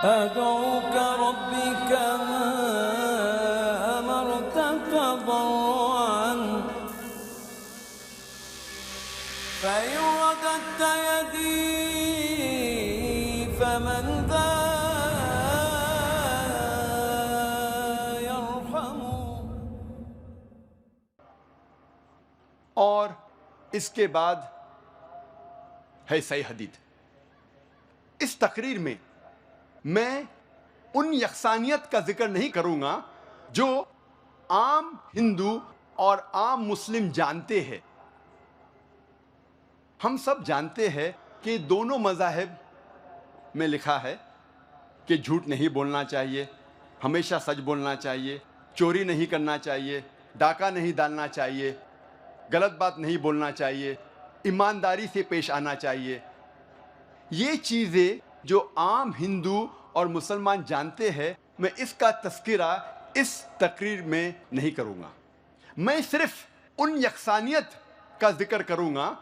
أدعوك ربي كما أمرت تضرعا فإن رددت يدي فمن ذا يرحم. اور اس کے بعد ہے صحیح حدیث. اس تقریر میں میں ان یکسانیت کا ذکر نہیں کروں گا جو عام ہندو اور عام مسلم جانتے ہیں. ہم سب جانتے ہیں کہ دونوں مذاہب میں لکھا ہے کہ جھوٹ نہیں بولنا چاہیے، ہمیشہ سچ بولنا چاہیے، چوری نہیں کرنا چاہیے، ڈاکہ نہیں ڈالنا چاہیے، غلط بات نہیں بولنا چاہیے، ایمانداری سے پیش آنا چاہیے. یہ چیزیں جو عام ہندو اور مسلمان جانتے ہیں، میں اس کا تذکرہ اس تقریر میں نہیں کروں گا. میں صرف ان یکسانیت کا ذکر کروں گا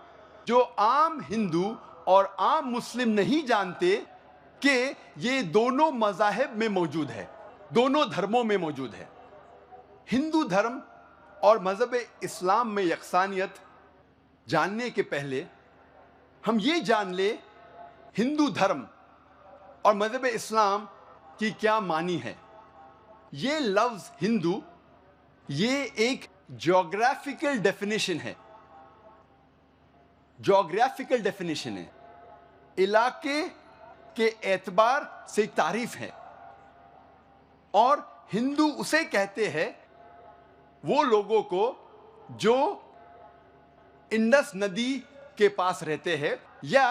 جو عام ہندو اور عام مسلم نہیں جانتے کہ یہ دونوں مذاہب میں موجود ہے، دونوں دھرموں میں موجود ہے. ہندو دھرم اور مذہب اسلام میں یکسانیت جاننے کے پہلے ہم یہ جان لیں ہندو دھرم اور مذہب اسلام کی کیا معنی ہے. یہ لفظ ہندو یہ ایک جغرافیکل ڈیفینیشن ہے، جغرافیکل ڈیفینیشن ہے، علاقے کے اعتبار سے تعریف ہے. اور ہندو اسے کہتے ہیں وہ لوگوں کو جو انڈس ندی کے پاس رہتے ہیں یا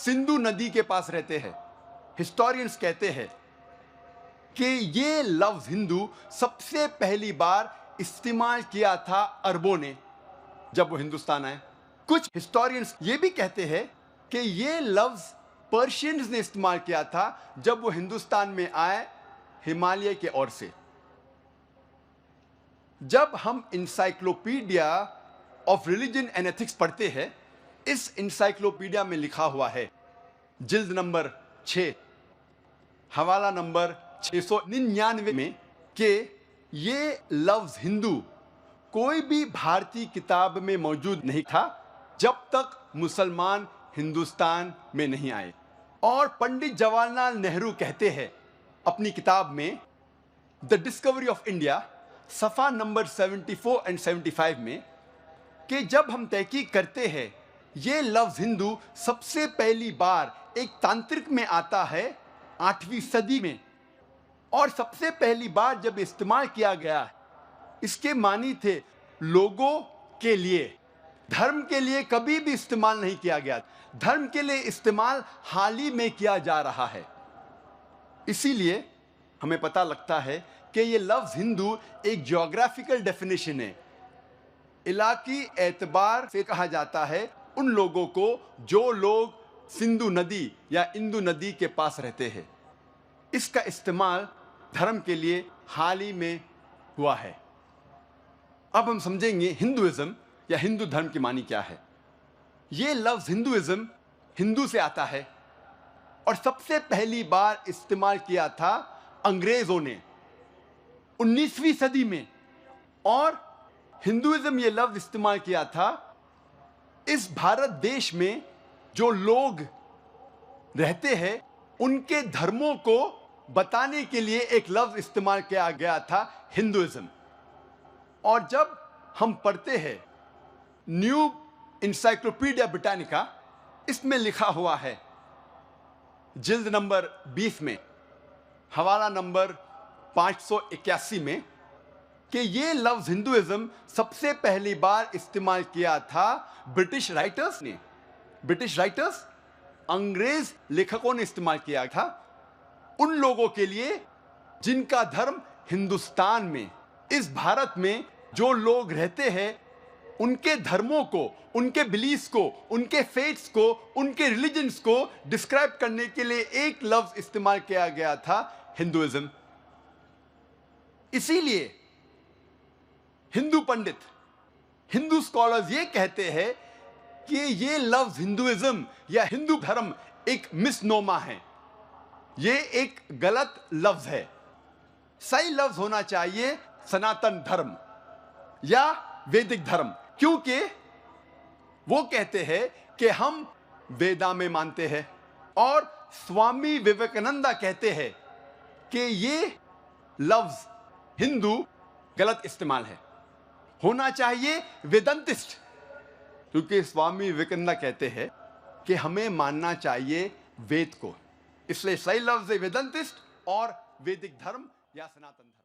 سندھو ندی کے پاس رہتے ہیں. ہسٹورینز کہتے ہیں کہ یہ لفظ ہندو سب سے پہلی بار استعمال کیا تھا عربوں نے جب وہ ہندوستان آئے. کچھ ہسٹورینز یہ بھی کہتے ہیں کہ یہ لفظ پرشینز نے استعمال کیا تھا جب وہ ہندوستان میں آئے ہمالیہ کے اور سے. جب ہم Encyclopedia of Religion and Ethics پڑھتے ہیں، اس انسائکلوپیڈیا میں لکھا ہوا ہے جلد نمبر 6 حوالہ نمبر 699 میں کہ یہ لفظ ہندو کوئی بھی بھارتی کتاب میں موجود نہیں تھا جب تک مسلمان ہندوستان میں نہیں آئے. اور پنڈت جواہر لال نہرو کہتے ہیں اپنی کتاب میں دا ڈسکوری آف انڈیا صفحہ نمبر 74 اور 75 میں کہ جب ہم تحقیق کرتے ہیں یہ لفظ ہندو سب سے پہلی بار ایک تانترک میں آتا ہے 8ویں صدی میں، اور سب سے پہلی بار جب استعمال کیا گیا اس کے معنی تھے لوگوں کے لیے، دھرم کے لیے کبھی بھی استعمال نہیں کیا گیا. دھرم کے لیے استعمال حال ہی میں کیا جا رہا ہے. اسی لیے ہمیں پتہ لگتا ہے کہ یہ لفظ ہندو ایک جغرافیکل ڈیفینیشن ہے. علاقائی اعتبار سے کہا جاتا ہے ان لوگوں کو جو لوگ سندھو ندی یا اندو ندی کے پاس رہتے ہیں. اس کا استعمال دھرم کے لیے حال ہی میں ہوا ہے. اب ہم سمجھیں گے ہندوازم یا ہندو دھرم کی معنی کیا ہے. یہ لفظ ہندوازم ہندو سے آتا ہے اور سب سے پہلی بار استعمال کیا تھا انگریزوں نے 19ویں صدی میں. اور ہندوازم یہ لفظ استعمال کیا تھا اس بھارت دیش میں جو لوگ رہتے ہیں ان کے دھرموں کو بتانے کے لیے ایک لفظ استعمال کیا گیا تھا ہندوازم. اور جب ہم پڑھتے ہیں نیو انسائکلوپیڈیا بریٹانیکا، اس میں لکھا ہوا ہے جلد نمبر 20 میں حوالہ نمبر 581 میں کہ یہ لفظ ہندوازم سب سے پہلی بار استعمال کیا تھا برٹش رائٹرز نے. برٹش رائٹرز انگریز لیکھکوں نے استعمال کیا تھا ان لوگوں کے لیے جن کا دھرم ہندوستان میں اس بھارت میں جو لوگ رہتے ہیں ان کے دھرموں کو، ان کے بلیفز کو، ان کے فیتھس کو، ان کے ریلیجنز کو ڈسکرائب کرنے کے لیے ایک لفظ استعمال کیا گیا تھا ہندوازم. اسی لیے ہندو پنڈت، ہندو اسکالرز یہ کہتے ہیں کہ یہ لفظ ہندوازم یا ہندو دھرم ایک مس نوما ہے. یہ ایک غلط لفظ ہے. صحیح لفظ ہونا چاہیے سناتن دھرم یا ویدک دھرم، کیونکہ وہ کہتے ہیں کہ ہم ویدا میں مانتے ہیں، اور سوامی وویکانندا کہتے ہیں کہ یہ لفظ ہندو غلط استعمال ہے، ہونا چاہیے ویدنتسٹ، کیونکہ سوامی وویکانندا کہتے ہیں کہ ہمیں ماننا چاہیے وید کو. اس لیے صحیح لفظ ہے ویدنتسٹ اور ویدک دھرم یا سناتن دھرم.